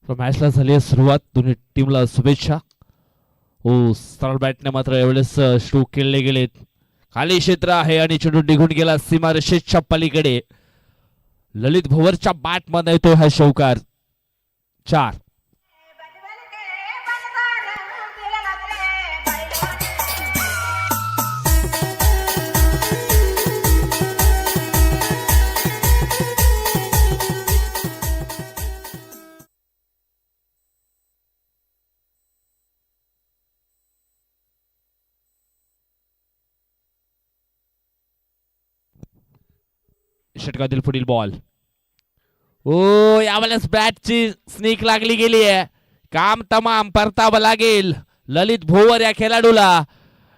मॅचला झाली आहे सुरुवात. दोन्ही टीमला शुभेच्छा. हो, सरळ बॅटने मात्र एवढेच स्ट्रोक केले गेलेत. खाली क्षेत्र आहे आणि चेंडू निघून गेला सीमारेषेच्या पलीकडे. ललित भोवरच्या बॅट मध्ये येतो हा षटकार. 4. षटकातील पुढील बॉल. ओ, यावेळेस बॅटची स्निक लागली गेली आहे. काम तमाम परतावं लागेल ललित भोवर या खेळाडूला.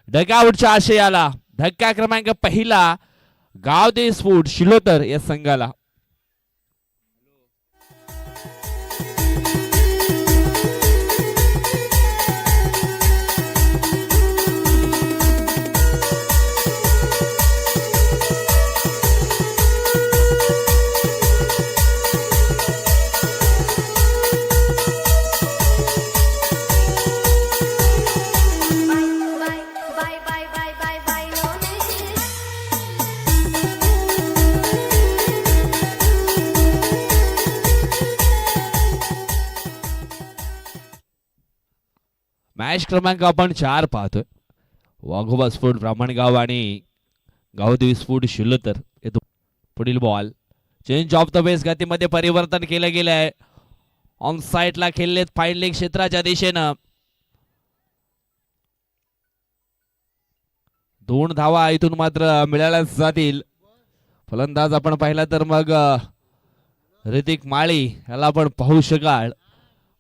डगआउटच्या आशयाला धक्का क्रमांक पहिला गावदेवी स्फोट शिलोतर या संघाला. मॅच क्रमांक आपण 4 पाहतोय. वाघोबा स्फोट ब्राह्मणगाव आणि गावदेवी स्फोट शिलोतर येतो. पुढील ball. Change of the base गतीमध्ये परिवर्तन केलं गेलं आहे. ऑन साइडला खेळलेत फाईनलिंग क्षेत्राच्या दिशेनं. 2 धावा इथून मात्र मिळाल्याच जातील. फलंदाज आपण पाहिला तर मग ऋतिक माळी याला आपण पाहू शकाल.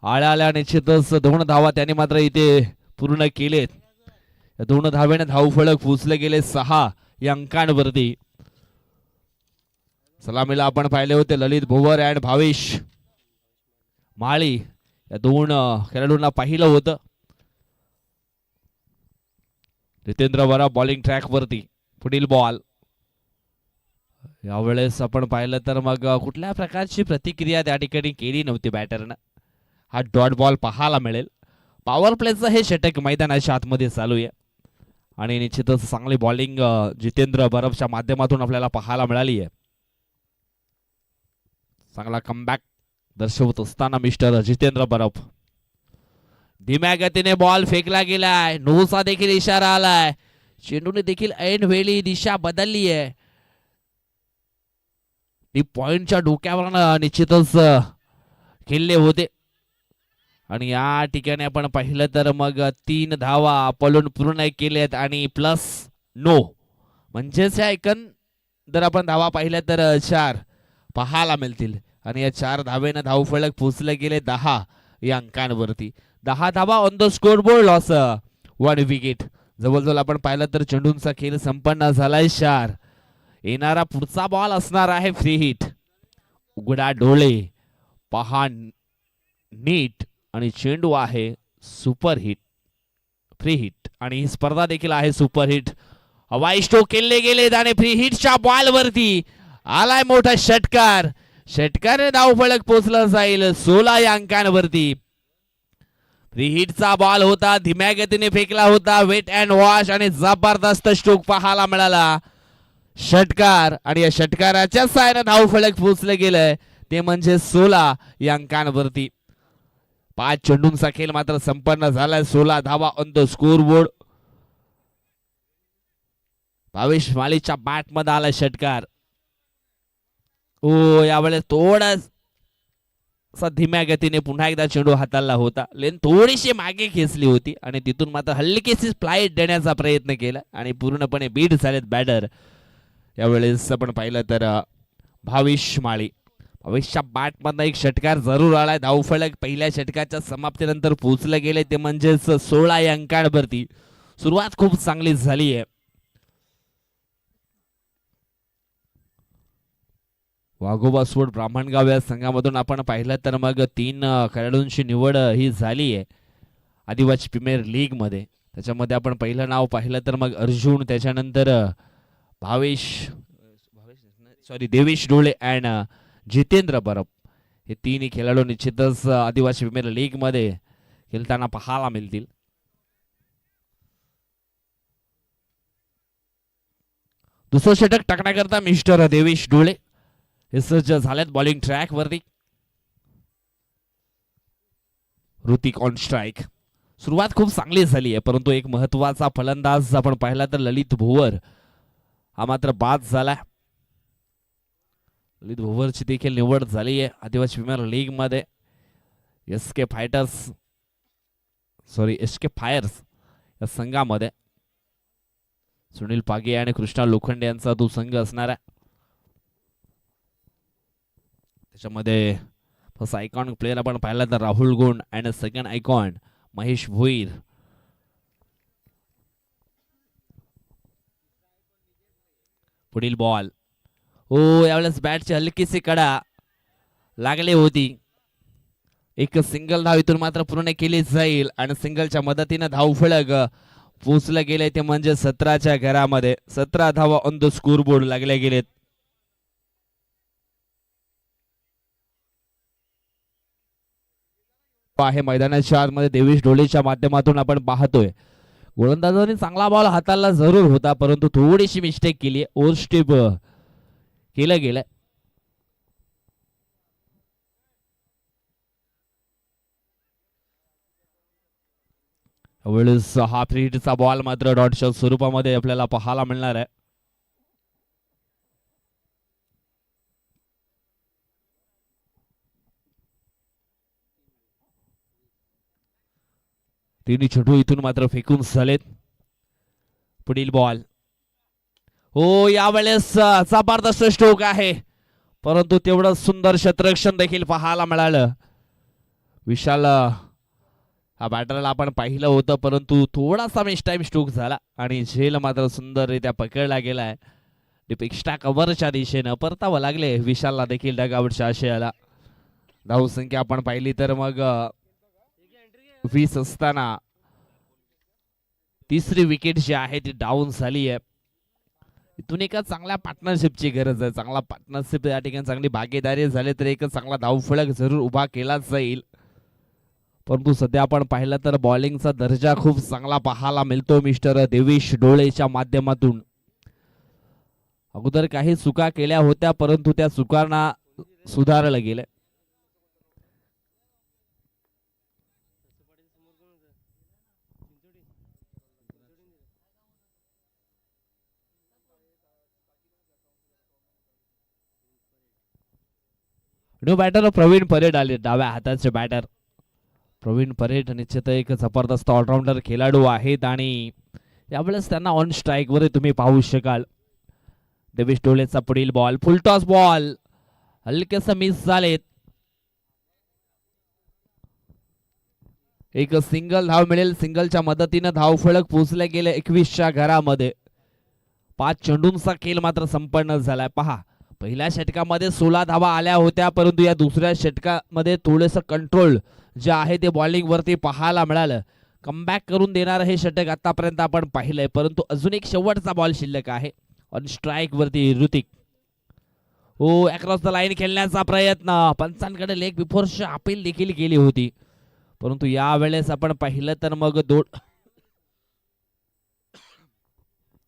आळ्या निश्चितच 2 धावा त्याने मात्र इथे पूर्ण केलेत. 2 धावेने धावफलक पोचले गेले 6 या अंकांवरती. सलामीला आपण पाहिले होते ललित भोवर अँड भावेश माळी या 2 खेळाडूंना पाहिलं होतं. जितेंद्र वरा बॉलिंग ट्रॅक वरती. पुढील बॉल. यावेळेस आपण पाहिलं तर मग कुठल्या प्रकारची प्रतिक्रिया त्या ठिकाणी केली नव्हती बॅटरनं. हा डॉट बॉल पाहायला मिळेल. पॉवर प्लेचं हे षटक मैदानाच्या आतमध्ये चालू आहे आणि निश्चितच चांगली बॉलिंग जितेंद्र बरफच्या माध्यमातून आपल्याला पाहायला मिळाली आहे. चांगला कमबॅक दर्शवत असताना मिस्टर जितेंद्र बरफ. धीम्या गतीने बॉल फेकला गेलाय. नोचा देखील इशारा आलाय. चेंडूने देखील ऐन वेळी दिशा बदलली आहे. ती पॉइंटच्या डोक्यावर निश्चितच खेळले होते आणि या ठिकाणी आपण पाहिलं तर मग 3 धावा पळून पूर्ण केलेत आणि प्लस नो म्हणजेच या एकंदर आपण धावा पाहिल्या तर 4 पाहायला मिळतील आणि या 4 धावेनं धावफलक पोचले गेले 10 या अंकांवरती. 10 धावा on the score board. Loss 1 wicket. जवळजवळ आपण पाहिलं तर चेंडूंचा खेळ संपन्न झालाय. 4. येणारा पुढचा बॉल असणार आहे फ्री हिट. उघडा डोळे पहा नीट आणि चेंडू आहे सुपर हिट फ्री हिट आणि ही स्पर्धा देखील आहे सुपर हिट. हवाई स्ट्रोक केले गेले आणि फ्री हिटच्या बॉल वरती आलाय मोठा षटकार. षटकाने धावफलक पोचलं जाईल 16 या अंकांवरती. फ्री हिटचा बॉल होता. धीम्या गतीने फेकला होता. वेट अँड वॉश आणि जबरदस्त स्ट्रोक पाहायला मिळाला. षटकार आणि या षटकाराच्या साहाय्याने धावफलक पोचले गेलंय ते म्हणजे 16 या अंकांवरती. 5 चेंडूंचा खेळ मात्र संपन्न झालाय. 16 धावा on the score board. Bhavesh माळीच्या बॅट मध्ये आला षटकार. ओ, यावेळेस थोडासा धीम्या गतीने पुन्हा एकदा चेंडू हाताळला होता. लेन थोडीशी मागे खेचली होती आणि तिथून मात्र हलकीशी फ्लाईट देण्याचा प्रयत्न केला आणि पूर्णपणे बीट झालेत बॅटर. यावेळेस आपण पाहिलं तर भावेश माळी. भावेशच्या बॅट मधला एक षटकार जरूर आलाय. धावफलक पहिल्या षटकाच्या समाप्तीनंतर पोहोचले गेले ते म्हणजेच 16 या अंकांवरती. सुरुवात खूप चांगली झाली आहे. वाघोबा स्फोट ब्राह्मणगाव या संघामधून आपण पाहिलं तर मग 3 खेळाडूंची निवड ही झाली आहे आदिवासी प्रीमियर लीग मध्ये. त्याच्यामध्ये आपण पहिलं नाव पाहिलं तर मग अर्जुन, त्याच्यानंतर देवेश डोळे अँड जितेंद्र बरफ हे तिन्ही खेळाडू निश्चितच आदिवासी प्रीमियर लीग मध्ये खेळताना पाहायला मिळतील. दुसरं षटक टाकण्याकरता मिस्टर देवेश डोळे हे सज्ज झालेत बॉलिंग ट्रॅक वरती. Hrithik on strike. सुरुवात खूप चांगली झाली आहे, परंतु एक महत्वाचा फलंदाज आपण पाहिला तर ललित भोवर हा मात्र बाद झाला. ललित भोवरची देखील निवड झाली आहे आदिवासी प्रीमियर लीग मध्ये एसके फायर्स या संघामध्ये. सुनील पागे आणि कृष्णा लोखंडे यांचा तो संघ असणार आहे. त्याच्यामध्ये फर्स्ट आयकॉनिक प्लेयर आपण पाहिला तर Rahul Gond and second icon Mahesh Bhoir. पुढील बॉल. हो, यावेळेस बॅटची हलकीशी कडा लागली होती. एक सिंगल धाव इथून मात्र पूर्ण केली जाईल आणि सिंगलच्या मदतीने धाव फलक पोचले गेले ते म्हणजे 17च्या घरामध्ये. 17 धावा ऑन द स्कोर बोर्ड लागले गेलेत. आहे मैदानाच्या आतमध्ये देवेश डोळेच्या माध्यमातून आपण पाहतोय. गोलंदाजांनी चांगला बॉल हाताला जरूर होता, परंतु थोडीशी मिस्टेक केली. ओव्हरस्टेप केलं गेलं. वेळेस हा फ्री हिटचा बॉल मात्र डॉटच्या स्वरूपामध्ये आपल्याला पाहायला मिळणार आहे. तिन्ही चेंडू इथून मात्र फेकून झालेत. पुढील बॉल. हो, यावेळेस जबरदस्त स्ट्रोक आहे, परंतु तेवढं सुंदर क्षेत्ररक्षण देखील पाहायला मिळालं. विशाल हा बॅटरला आपण पाहिलं होतं, परंतु थोडासा मिस टाइम स्ट्रोक झाला आणि झेल मात्र सुंदररित्या पकडला गेलाय. एक्स्ट्रा कव्हरच्या दिशेनं परतावं लागले विशालला देखील डगआउटच्या आशयाला. धावसंख्या आपण पाहिली तर मग 20 असताना तिसरी विकेट जी आहे ती डाऊन झाली आहे. इथून एका चांगल्या पार्टनरशिपची गरज आहे. चांगला पार्टनरशिप या ठिकाणी चांगली भागीदारी झाली तर एक चांगला धावफलक जरूर उभा केला जाईल. परंतु सध्या आपण पाहिलं तर बॉलिंगचा दर्जा खूप चांगला पाहायला मिळतो मिस्टर देवेश डोळेच्या माध्यमातून. अगोदर काही चुका केल्या होत्या, परंतु त्या चुकांना सुधारलं गेलं. न्यू बॅटर प्रवीण परेड आले, डाव्या हाताचे बॅटर प्रवीण परेड निश्चित एक जबरदस्त ऑलराऊंडर खेळाडू आहेत आणि यावेळेस त्यांना ऑन स्ट्राईक वर तुम्ही पाहू शकाल. देवेश डोळेचा पुढील बॉल फुलटॉस बॉल हलकेस मिस झालेत. एक सिंगल धाव मिळेल. सिंगलच्या मदतीने धाव फलक पोहोचले गेले 21च्या घरामध्ये. 5 चेंडूंचा खेळ मात्र संपन्न झालाय. पहा, पहिल्या षटकामध्ये 16 धावा आल्या होत्या, परंतु या दुसऱ्या षटकामध्ये थोडंसं कंट्रोल जे आहे ते बॉलिंग वरती पाहायला मिळालं. कमबॅक करून देणार हे षटक आतापर्यंत आपण पाहिलंय, परंतु अजून एक शेवटचा बॉल शिल्लक आहे. ऑन स्ट्राईक वरती ऋतिक. हो, अक्रॉस द लाईन खेळण्याचा प्रयत्न. पंचांकडे लेग बिफोर अपील देखील केली होती, परंतु यावेळेस आपण पाहिलं तर मग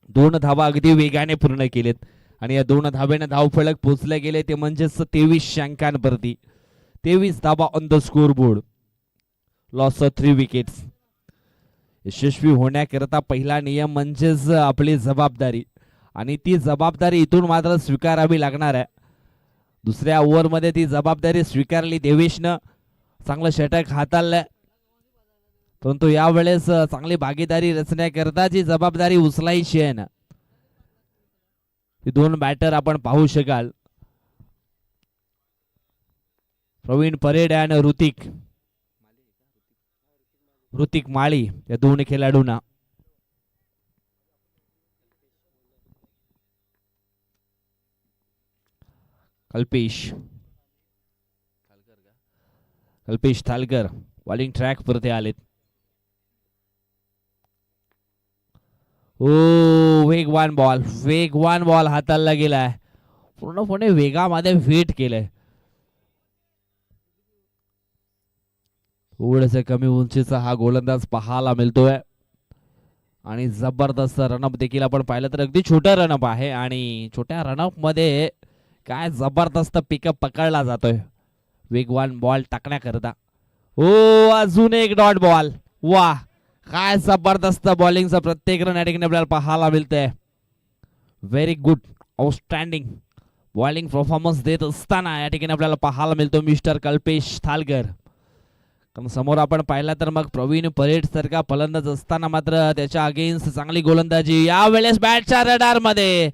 दोन धावा अगदी वेगाने पूर्ण केलेत आणि या 2 धावेने धावफलक पोहोचले गेले ते म्हणजेच 23 अंकांवरती. 23 धावा on the score board. Loss of 3 wickets. यशस्वी होण्याकरता पहिला नियम म्हणजेच आपली जबाबदारी आणि ती जबाबदारी इथून मात्र स्वीकारावी लागणार आहे. दुसऱ्या ओव्हरमध्ये ती जबाबदारी स्वीकारली देवेशनं. चांगलं षटक हाताळलंय, परंतु यावेळेस चांगली भागीदारी रचण्याकरता जी जबाबदारी उचलायची आहे ना, ती 2 बॅटर आपण पाहू शकाल. प्रवीण परेड आणि ऋतिक माळी या 2 खेळाडूंना कल्पेश थालकर बॉलिंग ट्रॅक परत आलेत. ओ, वेगवान बॉल हाताला गेलाय. पूर्णपणे वेगामध्ये वेट केलंय. थोडेसे कमी उंचीचा हा गोलंदाज पाहायला मिळतोय आणि जबरदस्त रनअप देखील आपण पाहिलं तर अगदी छोटा रनअप आहे आणि छोट्या रनअप मध्ये काय जबरदस्त पिकअप पकडला जातोय वेगवान बॉल टाकण्याकरता. ओ अजून एक डॉट बॉल. वा काय जबरदस्त बॉलिंगचा प्रत्येक रन या ठिकाणी आपल्याला पाहायला मिळतंय. Very good outstanding bowling performance देत असताना या ठिकाणी आपल्याला पाहायला मिळतो मिस्टर कल्पेश थालकर. कारण समोर आपण पाहिला तर मग प्रवीण परेड सारखा फलंदाज असताना मात्र त्याच्या अगेन्स्ट चांगली गोलंदाजी. यावेळेस बॅटच्या रडार मध्ये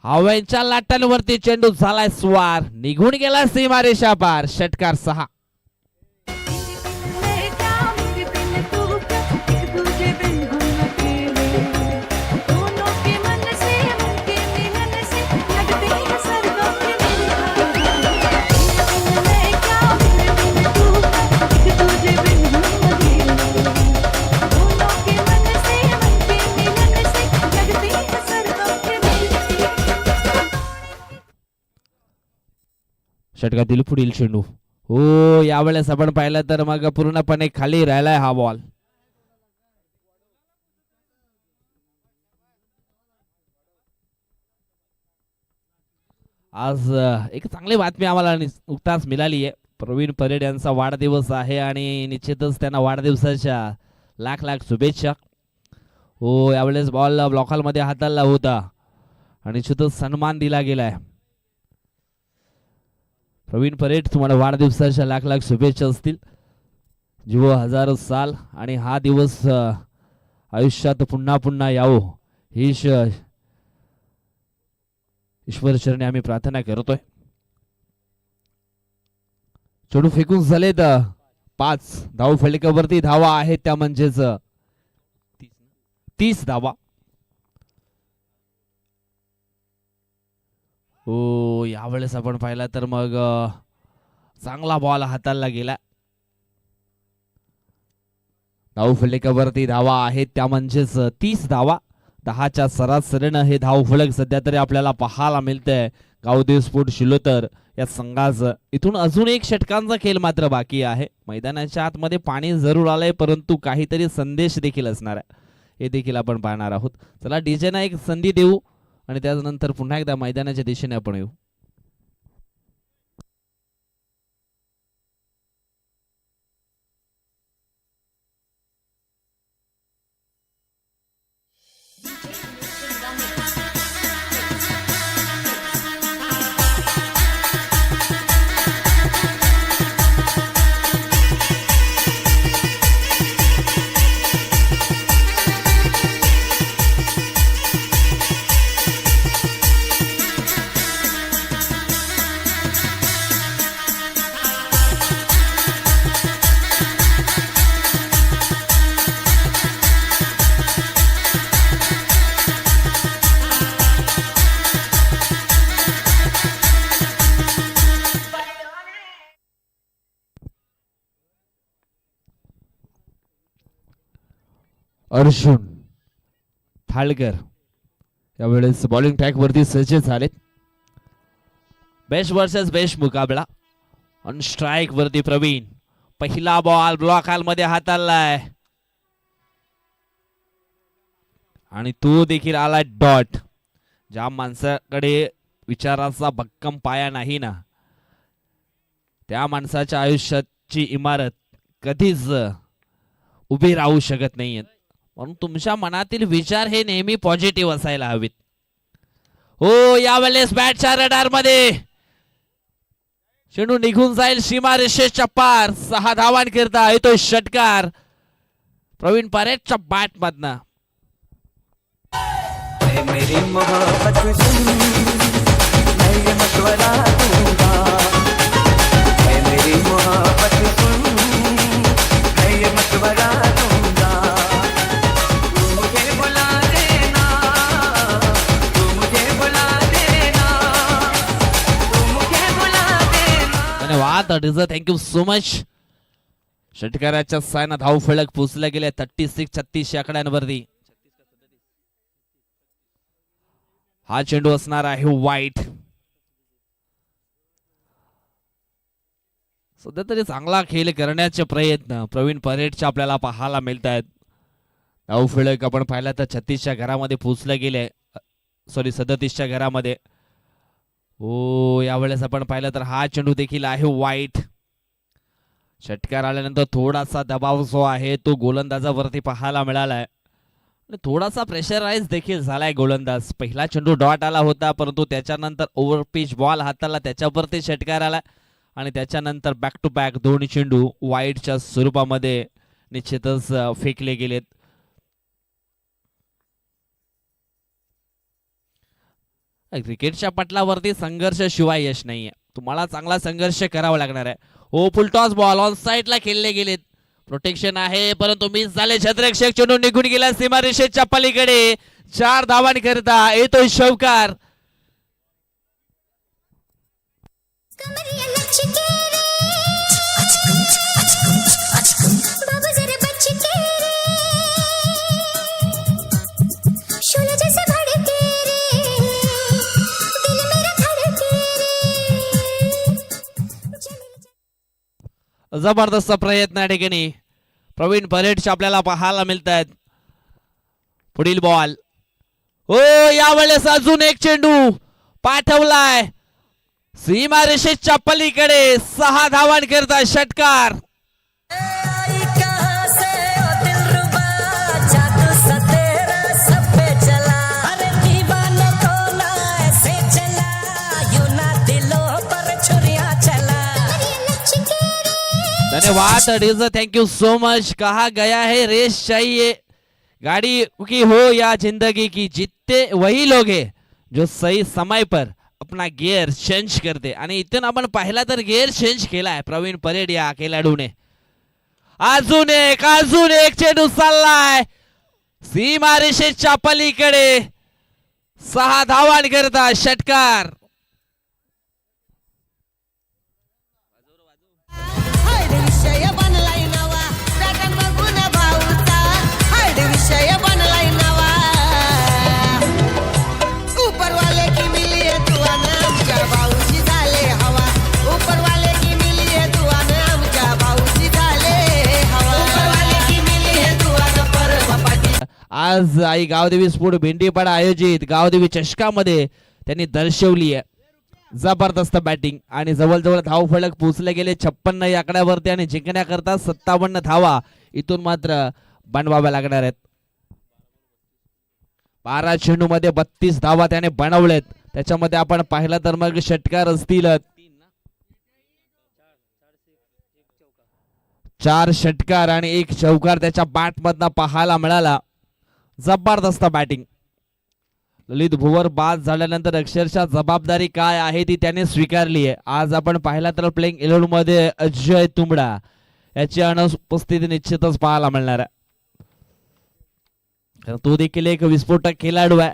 हवेच्या लाटांवरती चेंडू झालाय स्वार, निघून गेला सीमारेषा पार. षटकार 6. षटकातील पुढील चेंडू. हो यावेळेस आपण पाहिलं तर मग पूर्णपणे खाली राहिलाय हा बॉल. आज एक चांगली बातमी आम्हाला नुकताच मिळाली आहे. प्रवीण परेड यांचा वाढदिवस आहे आणि निश्चितच त्यांना वाढदिवसाच्या लाख लाख शुभेच्छा. हो यावेळेस बॉल ब्लॉकमध्ये हाताळला होता आणि निश्चितच सन्मान दिला गेलाय. प्रवीण परेड तुम्हाला वाढदिवसाच्या लाख लाख शुभेच्छा असतील. जीव हजारो साल आणि हा दिवस आयुष्यात पुन्हा पुन्हा यावो ही ईश्वर चरणी आम्ही प्रार्थना करतोय. चेंडू फेकून झालेत 5 धाव फलकावरती धावा आहेत त्या म्हणजेच 30 धावा. हो यावेळेस आपण पाहिला तर मग चांगला बॉल हाताळला गेला. धाव फलकावरती धावा आहेत त्या म्हणजेच 30 धावा. 10च्या सरासरीनं हे धाव फलक सध्या तरी आपल्याला पाहायला मिळतंय गावदेव स्पोर्ट शिलोतर या संघाचं. इथून अजून एक षटकांचा खेळ मात्र बाकी आहे. मैदानाच्या आतमध्ये पाणी जरूर आलंय परंतु काहीतरी संदेश देखील असणार आहे हे देखील आपण पाहणार आहोत. चला डीजेना एक संधी देऊ आणि त्यानंतर पुन्हा एकदा मैदानाच्या दिशेने आपण येऊ. अर्जुन थाळकर यावेळेस बॉलिंग ट्रॅक वरती सज्ज झालेत. बेस्ट वर्सेस बेस्ट मुकाबला. ऑन स्ट्राइक वरती प्रवीण. पहिला बॉल ब्लॉक मध्ये हाताळलाय आणि तो देखील आला डॉट. ज्या माणसाकडे विचाराचा भक्कम पाया नाही ना त्या माणसाच्या आयुष्याची इमारत कधीच उभी राहू शकत नाहीये. म्हणून तुमच्या मनातील विचार हे नेहमी पॉझिटिव्ह असायला हवेत. हो यावेळेस बॅटच्या रडार मध्ये चेंडू निघून जाईल सीमारेषेच्या पार. 6 धावांकरिता येतो षटकार प्रवीण परेडच्या बॅट मधनं. मेरी मोहब्बत सुन मैं ये मशवरा दूंगा. मेरी मोहब्बत सुन मैं ये मशवरा दूंगा. तू मुझे बुला देना तू मुझे बुला देना तू मुझे बुला देना. धन्यवाद डीजे थँक्यू सो मच. षटकाराच्या सायना धाव फलक पोचले गेले 36 आकड्यांवरती. हा चेंडू असणार आहे वाईट. सध्या तरी चांगला खेळ करण्याचे प्रयत्न प्रवीण परेडचे आपल्याला पाहायला मिळत आहेत. धावफलक आपण पाहिला तर 36च्या घरामध्ये पोहोचले गेले, सॉरी 37च्या घरामध्ये. ओ यावेळेस आपण पाहिलं तर हा चेंडू देखील आहे वाईट. षटकार आल्यानंतर थोडासा दबाव जो आहे तो गोलंदाजावरती पाहायला मिळाला आहे आणि थोडासा प्रेशराइज देखील झालाय गोलंदाज. पहिला चेंडू डॉट आला होता, परंतु त्याच्यानंतर ओव्हर पिच बॉल हाताला, त्याच्यावरती षटकार आला आणि त्याच्यानंतर बॅक टू बॅक दोन चेंडू वाईटच्या स्वरूपामध्ये निश्चितच फेकले गेलेत. क्रिकेटच्या पटलावरती संघर्ष शिवाय यश नाहीये, तुम्हाला चांगला संघर्ष करावा लागणार आहे. ओ फुलटॉस बॉल ऑन साइडला खेळले गेलेत, प्रोटेक्शन आहे परंतु मिस झाले. क्षेत्ररक्षक चेंडू निघून गेला सीमारेषेच्या पलीकडे. 4 धावांकरिता येतोय शौकार. जबरदस्त प्रयत्न या ठिकाणी प्रवीण परेडचे आपल्याला पाहायला मिळत आहेत. पुढील बॉल. हो यावेळेस अजून एक चेंडू पाठवलाय सीमारेषेच्या पलीकडे. 6 धावांकरिता षटकार. धन्यवाद डीजर, थैंक यू सो मच. कहा गया है रेस चाहिए गाड़ी की हो या जिंदगी की, जीतते वही लोग हैं जो सही समय पर अपना गियर चेंज करते. आणि इथून आपण पाहिला तर गियर चेंज केलाय प्रवीण परेड या खेळाडूने. अजून एक चेंडू चाललाय सीमारेषेच्या पलीकडे. 6 धावांकरिता षटकार. आज आई गावदेवी स्पोर्ट भेंडीपाडा आयोजित गावदेवी चषकामध्ये त्यांनी दर्शवली आहे जबरदस्त बॅटिंग. आणि जवळजवळ धावफलक पोहोचले गेले 56 या आकड्यावरती आणि जिंकण्याकरता 57 धावा इथून मात्र बनवाव्या लागणार आहेत. 12 चेंडू मध्ये 32 धावा त्याने बनवलेत. त्याच्यामध्ये आपण पाहिलं तर मग षटकार असतील 4 षटकार आणि 1 चौकार त्याच्या बॅट मधनं पाहायला मिळाला. जबरदस्त बॅटिंग. ललित भुवर बाद झाल्यानंतर अक्षरशः जबाबदारी काय आहे ती त्याने स्वीकारली आहे. आज आपण पाहिला तर प्लेइंग 11 मध्ये अजय तुंबडा याची अनुपस्थिती निश्चितच पाहायला मिळणार आहे. तो देखील एक विस्फोटक खेळाडू आहे.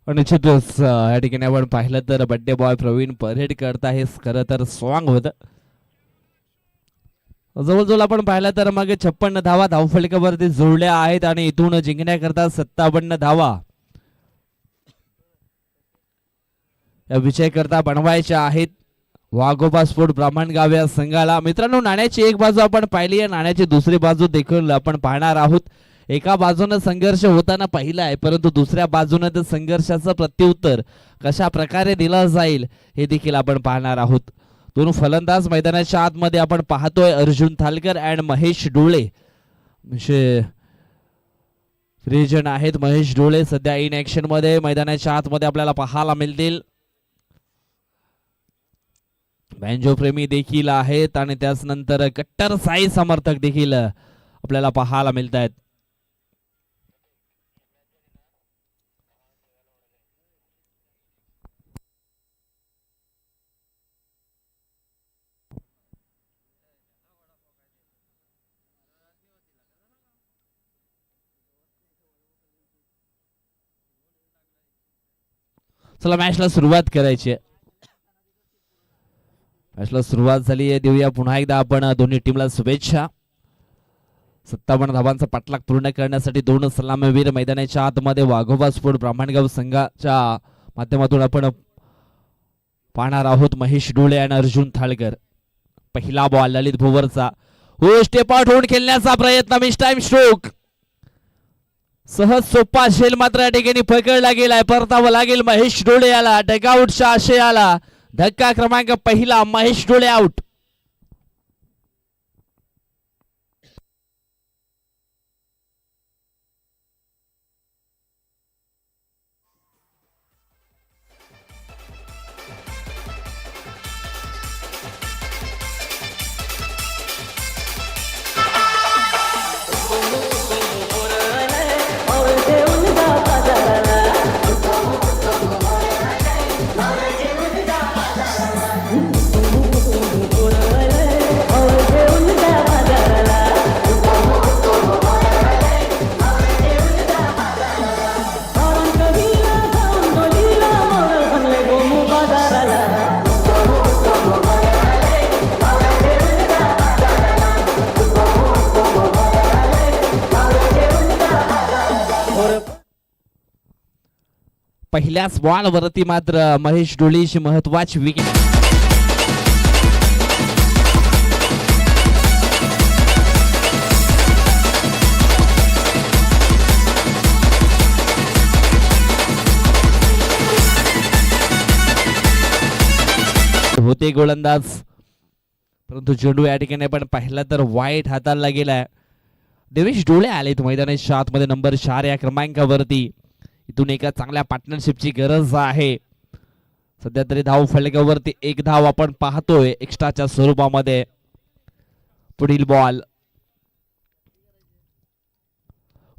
निश्चितच या ठिकाणी आपण पाहिलं तर बड्डे बॉय प्रवीण परेड करता हे खरं तर सॉंग होतं. जवळजवळ आपण पाहिलं तर मग 56 धावा धावफलकावरती जोडल्या आहेत आणि इथून जिंकण्याकरता 57 धावा या विजय करता बनवायच्या आहेत वाघोबा स्पोर्ट ब्राह्मणगाव या संघाला. मित्रांनो, नाण्याची एक बाजू आपण पाहिली आहे, नाण्याची दुसरी बाजू देखील आपण पाहणार आहोत. एका बाजूने संघर्ष होताना पाहिला आहे, परंतु दुसऱ्या बाजूने तर संघर्षाचं प्रत्युत्तर कशा प्रकारे दिलं जाईल हे देखील आपण पाहणार आहोत. दोन फलंदाज मैदानाच्या आतमध्ये आपण पाहतोय, अर्जुन थालकर अँड महेश डोळे फ्रीजन आहेत. महेश डोळे सध्या इन ऍक्शन मध्ये मैदानाच्या आतमध्ये आपल्याला पाहायला मिळतील. बँजो प्रेमी देखील आहेत आणि त्याच नंतर कट्टर साई समर्थक देखील आपल्याला पाहायला मिळत आहेत. चला मॅचला सुरुवात करायची आहे. मॅचला सुरुवात झाली आहे. देऊया पुन्हा एकदा आपण दोन्ही टीमला शुभेच्छा. 57 धावांचा पाठलाग पूर्ण करण्यासाठी दोन सलामीवीर मैदानाच्या आतमध्ये वाघोबा स्पोर्ट ब्राह्मणगाव संघाच्या माध्यमातून आपण पाहणार आहोत. महेश डोळे आणि अर्जुन थाळकर. पहिला बॉल ललित भोवरचा, हो स्टेप आउट होऊन खेळण्याचा प्रयत्न, मिस टाइम स्ट्रोक. सहज सोपा झेल मात्र या ठिकाणी पकडला गेलाय. परतावं लागेल महेश डोळे याला. डगआउटच्या आशयाला धक्का क्रमांक पहिला, महेश डोळे आउट. पहिल्याच बॉल वरती मात्र महेश डोळेची महत्वाची विकेट. होते गोलंदाज, परंतु चेंडू या ठिकाणी आपण पाहिला तर वाईट हाताला गेलाय. देवेश डोळे आलेत मैदानाच्या आतमध्ये नंबर 4 या क्रमांकावरती. इथून एका चांगल्या पार्टनरशिपची गरज आहे. सध्या तरी धाव फलकावरती एक धाव आपण पाहतोय एक्स्ट्राच्या स्वरूपामध्ये. पुढील बॉल,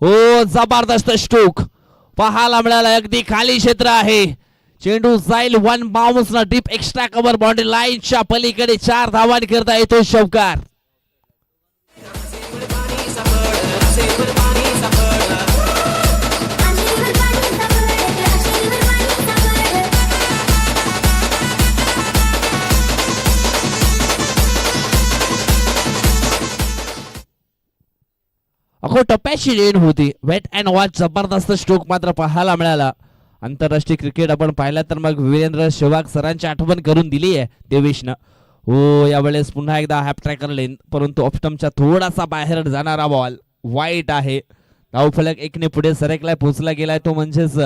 हो जबरदस्त स्ट्रोक पाहायला मिळाला. अगदी खाली क्षेत्र आहे. चेंडू जाईल वन बाउन्स ना डीप एक्स्ट्रा कव्हर बाउंड्री लाईनच्या पलीकडे. 4 धावांकरता येतो शौकार. अखो टप्प्याची लेन होती. वेट अँड वॉच जबरदस्त स्ट्रोक मात्र पाहायला मिळाला. आंतरराष्ट्रीय क्रिकेट आपण पाहिला तर मग वीरेंद्र सेहवाग सरांची आठवण करून दिली आहे देवेशनं. हो यावेळेस पुन्हा एकदा हॅप ट्रॅकर लेन, परंतु ऑप्टमच्या थोडासा बाहेर जाणारा बॉल वाईट आहे. धावफलक 1ने पुढे सरकलाय, पोहोचला गेलाय तो म्हणजेच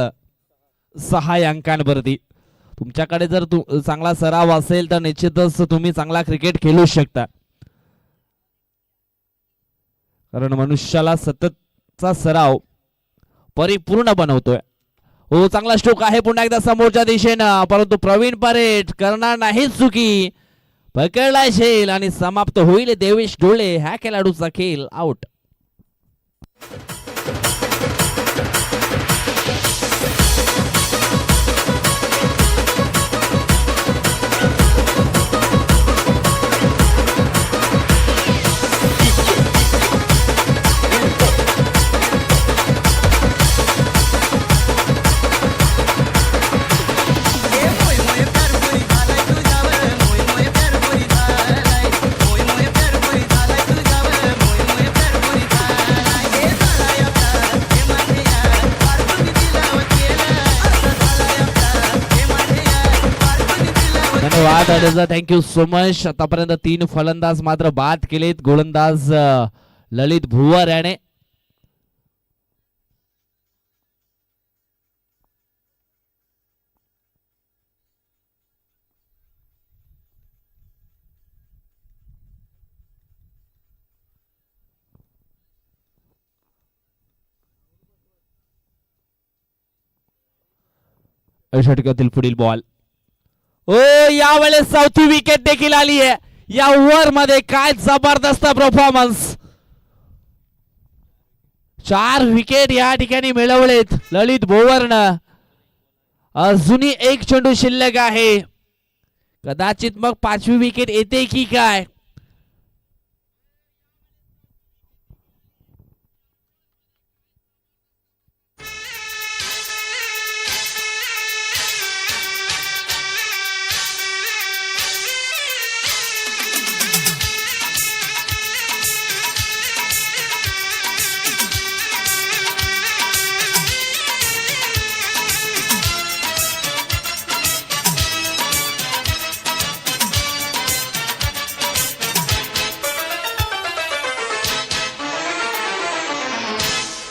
6 अंकांवरती. तुमच्याकडे जर चांगला सराव असेल तर निश्चितच तुम्ही चांगला क्रिकेट खेळू शकता, कारण मनुष्याला सततचा सराव परिपूर्ण बनवतोय. हो चांगला स्ट्रोक आहे पुन्हा एकदा समोरच्या दिशेनं, परंतु प्रवीण परेड करणार नाही चुकी. पकडला झेल आणि समाप्त होईल देवेश डोळे ह्या खेळाडूचा खेळ आउट. धन्यवाद थँक्यू सो मच. आतापर्यंत 3 फलंदाज मात्र बाद केलेत. गोलंदाज ललित भुवर याने. षटकातील पुढील बॉल. ओ यावेळेस चौथी विकेट देखील आली आहे या ओव्हर मध्ये. काय जबरदस्त परफॉर्मन्स. 4 विकेट या ठिकाणी मिळवलेत ललित भुवरनं. अजूनही एक चेंडू शिल्लक आहे. कदाचित मग 5वी विकेट येते की काय.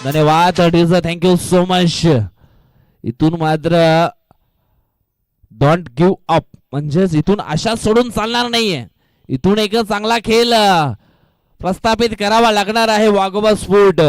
धन्यवाद थँक्यू सो मच. इथून मात्र डोंट गिव्ह अप म्हणजेच इथून आशा सोडून चालणार नाहीये. इथून एक चांगला खेळ प्रस्थापित करावा लागणार आहे वाघोबा स्पोर्ट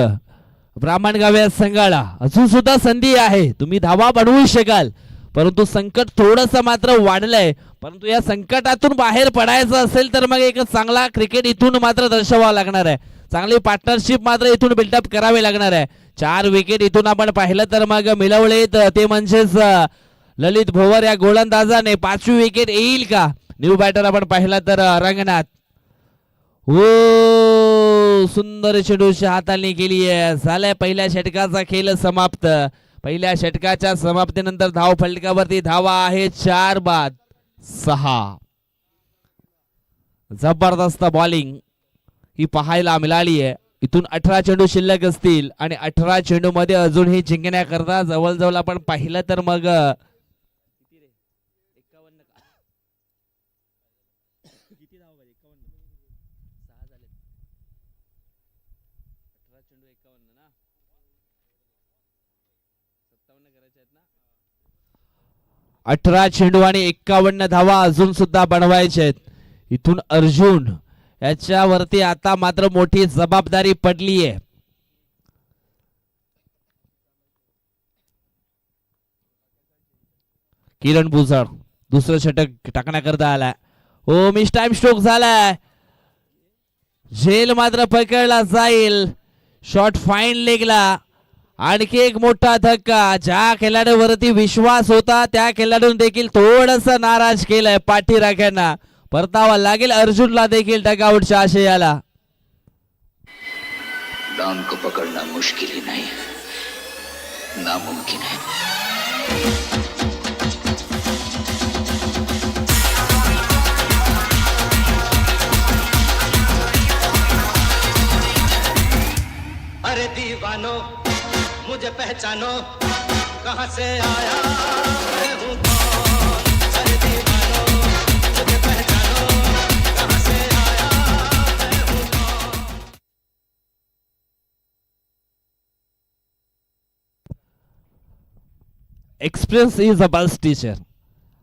ब्राह्मणगाव या संघाला. अजून सुद्धा संधी आहे. तुम्ही धावा बनवू शकाल परंतु संकट थोडस मात्र वाढलंय. परंतु या संकटातून बाहेर पडायचं असेल तर मग एक चांगला क्रिकेट इथून मात्र दर्शवावा लागणार आहे. चांगली पार्टनरशिप मात्र इथून बिल्डअप करावी लागणार आहे. 4 विकेट इथून आपण पाहिलं तर मग मिळवलेत ते म्हणजेच ललित भुवर या गोलंदाजाने. 5वी विकेट येईल का. न्यू बॅटर आपण पाहिला तर रंगनाथ. हो सुंदर चेंडूच्या हाताने केली आहे. झालाय पहिल्या षटकाचा खेळ समाप्त. पहिल्या षटकाच्या समाप्तीनंतर धाव फलकावरती धावा आहे 4 बाद 6. जबरदस्त बॉलिंग ही पाहायला मिळाली आहे. इथून 18 चेंडू शिल्लक असतील आणि 18 चेंडू मध्ये अजूनही जिंकण्याकरता जवळजवळ आपण पाहिलं तर मग 18 चेंडू आणि 51 धावा अजून सुद्धा बनवायचे आहेत. इथून अर्जुन याच्यावरती आता मात्र मोठी जबाबदारी पडली आहे. किरण भुजड दुसरं षटक टाकण्याकरता आलाय. हो मिस टाइम स्ट्रोक झालाय. झेल मात्र पकडला जाईल. शॉट फाईन लेगला. आणखी एक मोठा धक्का. ज्या खेळाडूवरती विश्वास होता त्या खेळाडून देखील थोडस नाराज केलंय पाठीराख्यांना. परतावा लागेल अर्जुनला देखील डगआउटच्या आशयाला. डॉन को पकड़ना मुश्किल ही नहीं नामुमकिन है. अरे दीवानो मुझे पहचानो कहां से आया मैं हूं कौन. अरे दीवानो मुझे पहचानो कहां से आया मैं हूं कौन. Experience is a best teacher.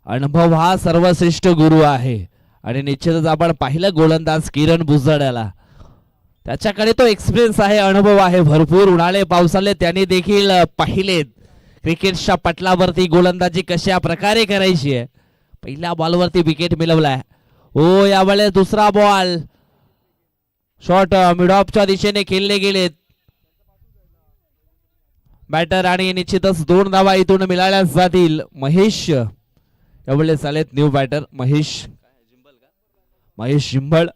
अनुभव हा सर्वश्रेष्ठ गुरु आहे. आणि निश्चितच आपण पाहिलं गोलंदाज किरण भुजड याला. त्याच्याकडे तो एक्सपिरियन्स आहे, अनुभव आहे भरपूर. उन्हाळे पावसाळे त्यांनी देखील पाहिलेत क्रिकेटच्या पटलावरती गोलंदाजी कशा प्रकारे करायची आहे. पहिल्या बॉलवरती विकेट मिळवलाय. हो यावेळेस दुसरा बॉल. शॉट मिड ऑफच्या दिशेने खेळले गेलेत बॅटर आणि निश्चितच 2 धावा इथून मिळाल्या जातील. महेश यावेळेस आलेत न्यू बॅटर महेश जिंबळ.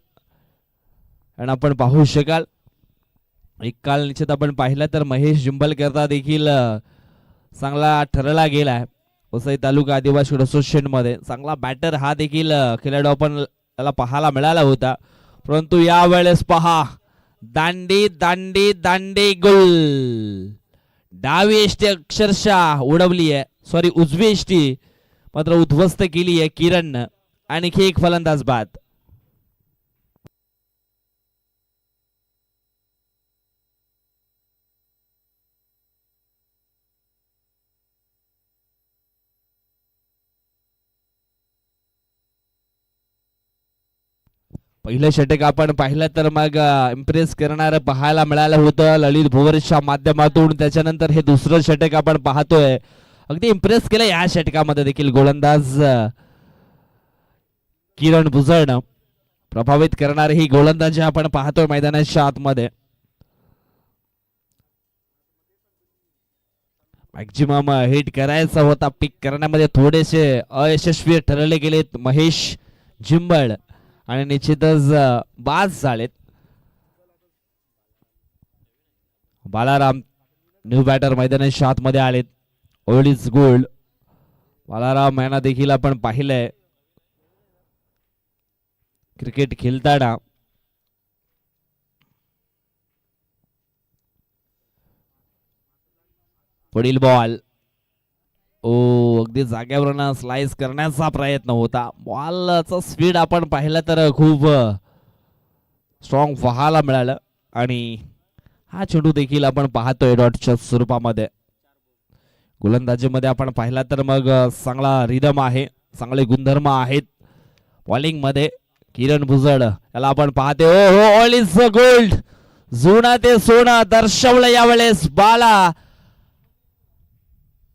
आणि आपण पाहू शकाल एक काल निश्चित आपण पाहिलं तर महेश जिंबल करता देखील चांगला ठरला गेलाय. वसई तालुका आदिवासी असोसिएशन मध्ये चांगला बॅटर हा देखील खेळाडू आपण त्याला पाहायला मिळाला होता. परंतु यावेळेस पहा दांडी दांडी दांडी गोल. डावी एष्टी अक्षरशः उडवली आहे. सॉरी उजवी एष्टी मात्र उद्ध्वस्त केली आहे किरण. आणखी एक फलंदाज बाद. पहिलं षटक आपण पाहिलं तर मग इम्प्रेस करणारं पाहायला मिळालं होतं ललित भुवरच्या माध्यमातून. त्याच्यानंतर हे दुसरं षटक आपण पाहतोय, अगदी इम्प्रेस केलं या षटकामध्ये देखील गोलंदाज किरण भुजबळ. प्रभावित करणारे ही गोलंदाजी आपण पाहतोय मैदानाच्या आतमध्ये. मॅक्झिमम हिट करायचा होता, पिक करण्यामध्ये थोडेसे अयशस्वी ठरले गेलेत महेश जिंबळ आणि निश्चितच बाद झालेत. बालाराम न्यू बॅटर मैदानाच्या आतमध्ये आलेत. ओल्ड गोल्ड बालाराम यांना देखील आपण पाहिलंय क्रिकेट खेळताना. पुढील बॉल अगदी जाग्यावरून स्लाइस करण्याचा प्रयत्न होता. बॉलचा स्पीड आपण पाहिलं तर खूप स्ट्रॉंग पाहायला मिळालं आणि हा चेंडू देखील आपण पाहतोय डॉटच्या स्वरूपामध्ये. गोलंदाजीमध्ये आपण पाहिला तर मग चांगला रिदम आहे, चांगले गुणधर्म आहेत. बॉलिंग मध्ये किरण भुजबळ याला आपण पाहते. ओ ऑल इज गोल्ड, जुना ते सोनं दर्शवलं यावेळेस बाला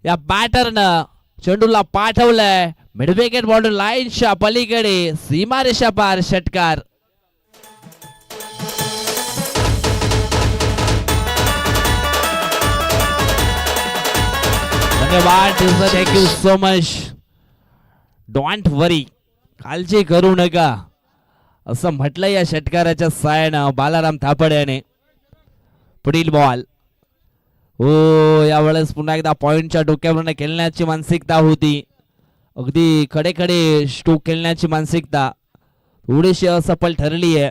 या बॅटरनं चेंडूला पाठवलंय मिड विकेट बॉर्डर लाईनच्या पलीकडे, सीमारेषा पार षटकार. धन्यवाद, थँक्यू सो मच. डोंट वरी, काळजी करू नका असं म्हटलं या षटकाराच्या सायनं बालाराम थापड याने. पुढील बॉल यावेळेस पुन्हा एकदा पॉइंटच्या डोक्यावरून खेळण्याची मानसिकता होती, अगदी खडे खडे स्ट्रोक खेळण्याची मानसिकता थोडीशी असफल ठरली आहे.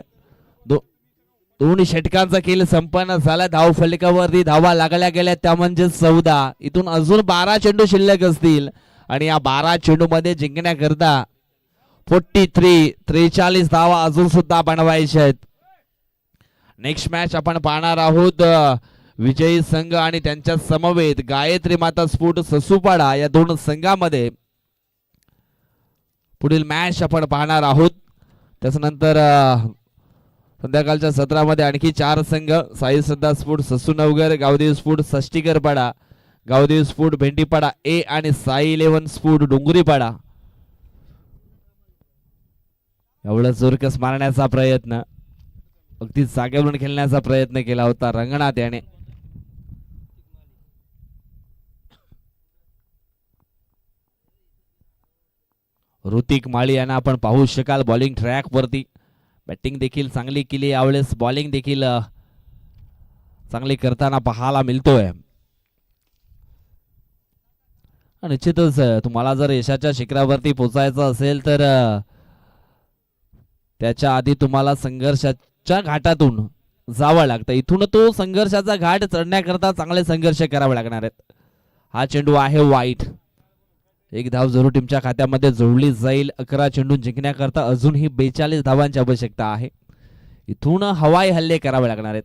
दोन्ही षटकांचा खेळ संपन्न झाला. धाव फलकावरती धावा लागल्या गेल्या त्या म्हणजे 14. इथून अजून 12 चेंडू शिल्लक असतील आणि या 12 चेंडू मध्ये जिंकण्याकरता 43 धावा अजून सुद्धा बनवायच्या आहेत. नेक्स्ट मॅच आपण पाहणार आहोत विजयी संघ आणि त्यांच्या समवेत गायत्री माता स्फोट ससुपाडा या दोन संघामध्ये पुढील मॅच आपण पाहणार आहोत. त्याच्यानंतर संध्याकाळच्या सत्रामध्ये आणखी 4 संघ साई श्रद्धा स्फोट ससूनवगर, गावदेव स्फोट सष्टीकरपाडा, गावदेव स्फोट भेंडीपाडा ए आणि साई 11 स्फोट डोंगरीपाडा. एवढं जोरकस मारण्याचा प्रयत्न, अगदी जागेवरून खेळण्याचा प्रयत्न केला होता रंगनाथ याने. ऋतिक माळी यांना आपण पाहू शकाल बॉलिंग ट्रॅक वरती. बॅटिंग देखील चांगली केली यावेळेस, बॉलिंग देखील चांगली करताना पाहायला मिळतोय. निश्चितच तुम्हाला जर यशाच्या शिखरावरती पोहोचायचं असेल तर त्याच्या आधी तुम्हाला संघर्षाच्या घाटातून जावं लागतं. इथून तो संघर्षाचा घाट चढण्याकरता चांगले संघर्ष करावे लागणार आहेत. हा चेंडू आहे वाईट, एक धाव जरूर टीमच्या खात्यामध्ये जोडली जाईल. 11 चेंडू जिंकण्याकरता अजूनही 42 धावांची आवश्यकता आहे. इथून हवाई हल्ले करावे लागणार आहेत,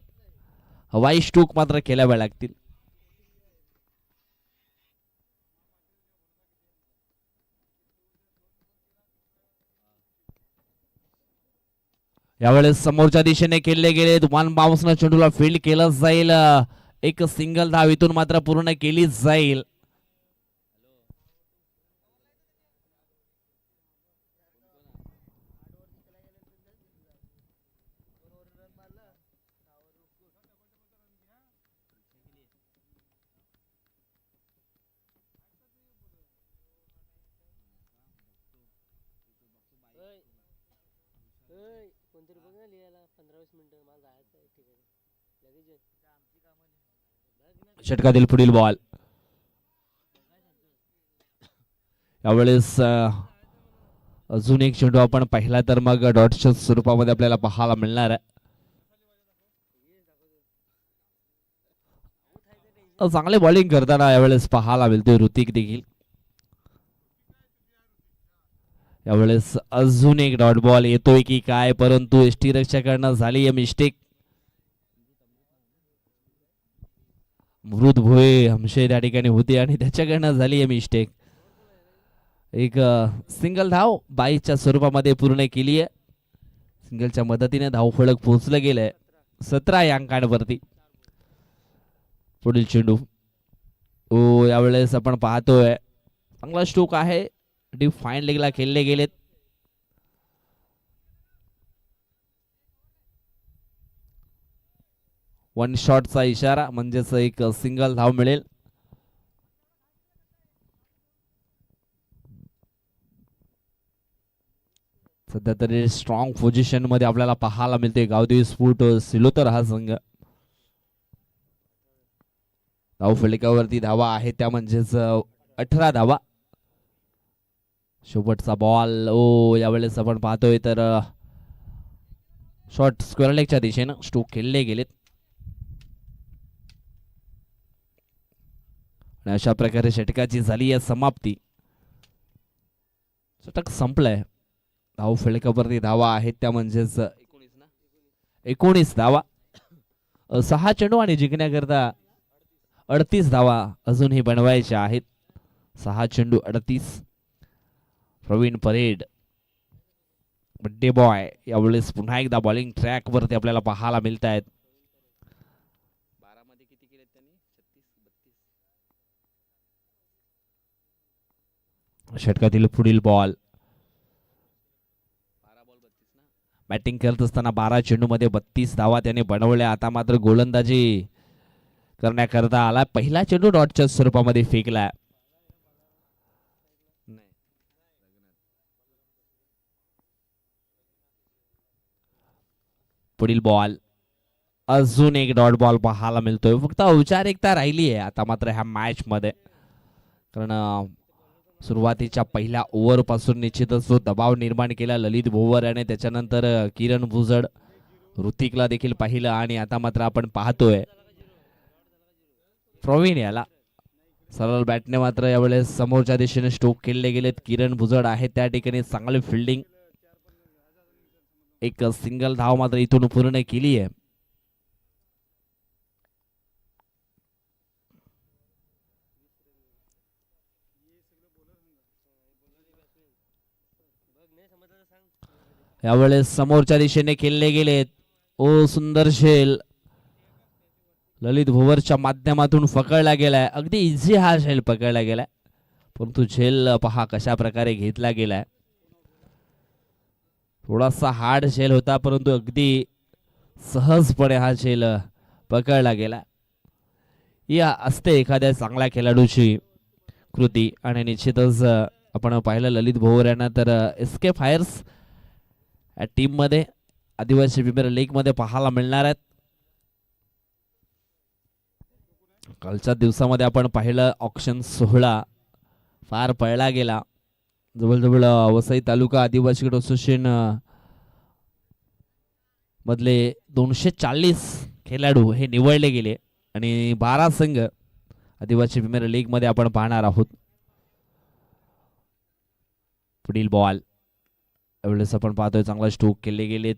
हवाई स्ट्रोक मात्र खेळावे लागतील. यावेळेस समोरच्या दिशेने खेळले गेले. वन बाउन्सनं चेंडूला फील्ड केलं जाईल. एक सिंगल धाव इथून मात्र पूर्ण केली जाईल. षटकातील पुढील बॉल यावेळेस अजून एक चेंडू आपण पाहिला तर मग डॉटच्या स्वरूपामध्ये आपल्याला पाहायला मिळणार आहे. चांगले बॉलिंग करताना यावेळेस पाहायला मिळतोय ऋतिक देखील. यावेळेस अजून एक डॉट बॉल येतोय की काय, परंतु एसटी रक्षकांना झाली आहे मिस्टेक. मृत भोये हमशे त्या ठिकाणी होते आणि त्याच्याकडनं झाली आहे मिस्टेक. एक सिंगल धाव बाईच्या स्वरूपामध्ये पूर्ण केली आहे. सिंगलच्या मदतीने धावफलक पोहोचलं गेलंय 17 या अंकांवरती. पुढील चेंडू यावेळेस आपण पाहतोय चांगला स्ट्रोक आहे. डीप फाईन लेगला खेळले गेलेत. वन शॉटचा इशारा म्हणजेच एक सिंगल धाव मिळेल. सध्या तरी स्ट्रॉंग पोझिशन मध्ये आपल्याला पाहायला मिळते गावदेवी स्फोट सिलोतर हा संघ. धाव फलकावरती धावा आहे त्या म्हणजेच 18 धावा. शेवटचा बॉल यावेळेस आपण पाहतोय तर शॉट स्क्वेअर लेगच्या दिशेनं स्ट्रोक खेळले गेलेत. आणि अशा प्रकारे षटकाची झाली आहे समाप्ती. षटक संपलंय. धाव फलकावरती धावा आहेत त्या म्हणजेच 19 धावा. 6 चेंडू आणि जिंकण्याकरता 38 धावा अजूनही बनवायच्या आहेत. 6 चेंडू 38. प्रवीण परेड बड्डे बॉय यावेळेस पुन्हा एकदा बॉलिंग ट्रॅक वरती आपल्याला पाहायला मिळत आहेत. 12 मध्ये किती केले त्यांनी? 36 32. षटकातील पुढील बॉल. बॅटिंग करत असताना 12 चेंडू मध्ये 32 धावा त्याने बनवल्या. आता मात्र गोलंदाजी करण्याकरता आला. पहिला चेंडू डॉटच्या स्वरूपामध्ये फेकला. पुढील बॉल. अजून एक डॉट बॉल पाहायला मिळतोय. फक्त औपचारिकता राहिली आहे आता मात्र ह्या मॅच मध्ये. कारण सुरुवातीच्या पहिल्या ओव्हर पासून निश्चितच जो दबाव निर्माण केला ललित भोवर याने, त्याच्यानंतर किरण भुजड ऋतिकला देखील पाहिलं आणि आता मात्र आपण पाहतोय प्रवीण याला. सरळ बॅटने मात्र यावेळेस समोरच्या दिशेने स्ट्रोक खेळले गेलेत. किरण भुजड आहे त्या ठिकाणी चांगली फिल्डिंग. एक सिंगल धाव मात्र इथून पूर्ण केली आहे. यावेळेस समोरच्या दिशेने खेळले गेलेत. सुंदर शेल ललित भोवरच्या माध्यमातून पकडला गेलाय. अगदी इझी हा शेल पकडला गेलाय, परंतु झेल पहा कशा प्रकारे घेतला गेलाय. थोडासा हार्ड शेल होता परंतु अगदी सहजपणे हा शेल पकडला गेला. या असते एखाद्या चांगल्या खेळाडूची कृती. आणि निश्चितच आपण पाहिलं ललित भोवर यांना तर एसके फायर्स या टीम मध्ये आदिवासी प्रीमियर लीग मध्ये पाहायला मिळणार आहेत. कालच्या दिवसामध्ये आपण पाहिलं ऑक्शन सोहळा फार पळला गेला. जवळजवळ वसई तालुका आदिवासी क्रिकेट असोसिएशन मधले 240 खेळाडू हे निवडले गेले आणि 12 संघ आदिवासी प्रीमियर लीग मध्ये आपण पाहणार आहोत. पुढील बॉल. यावेळेस आपण पाहतोय चांगला स्ट्रोक केले गेलेत.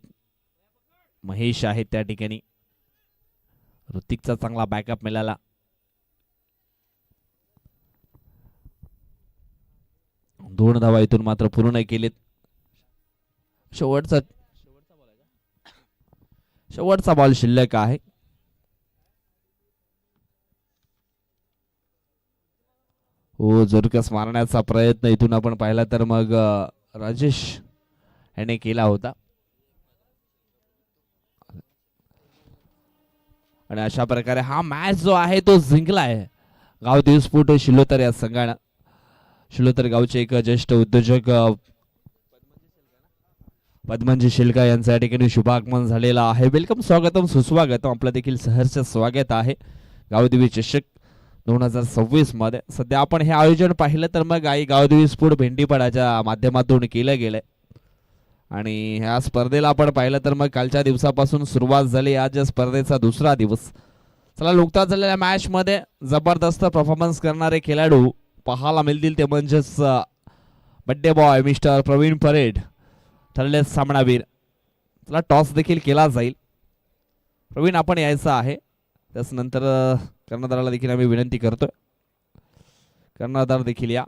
महेश आहेत त्या ठिकाणी. ऋतिकचा चांगला बॅकअप मिळाला. दोन धावा इथून मात्र पूर्ण केलेत. शेवटचा बॉल शिल्लक आहे. जोरकस मारण्याचा प्रयत्न इथून आपण पाहिला तर मग राजेश याने केला होता. आणि अशा प्रकारे हा मॅच जो आहे तो जिंकला आहे गावदेवी स्फोट शिलोतर या संघानं. शिलोतर गावचे एक ज्येष्ठ उद्योजक पद्मजी शिलका यांच्या ठिकाणी शुभागमन झालेला आहे. वेलकम, स्वागतम, सुस्वागतम. आपलं देखील सहर्ष स्वागत आहे गावदेवी चषक 2026 मध्ये. सध्या आपण हे आयोजन पाहिलं तर मग आई गावदेवी स्फोट भेंडीपाडाच्या माध्यमातून केलं गेलंय. आणि ह्या स्पर्धेला आपण पाहिलं तर मग कालच्या दिवसापासून सुरुवात झाली. आज या स्पर्धेचा दुसरा दिवस. चला, नुकताच झालेल्या मॅच मध्ये जबरदस्त परफॉर्मन्स करणारे खेळाडू पाहायला मिळतील ते म्हणजेच बड्डे बॉय मिस्टर प्रवीण परेड ठरले सामनावीर. चला टॉस देखील केला जाईल. प्रवीण आपण यायचं आहे. त्याच नंतर कर्णधाराला देखील आम्ही विनंती करतोय. कर्णधार देखील या.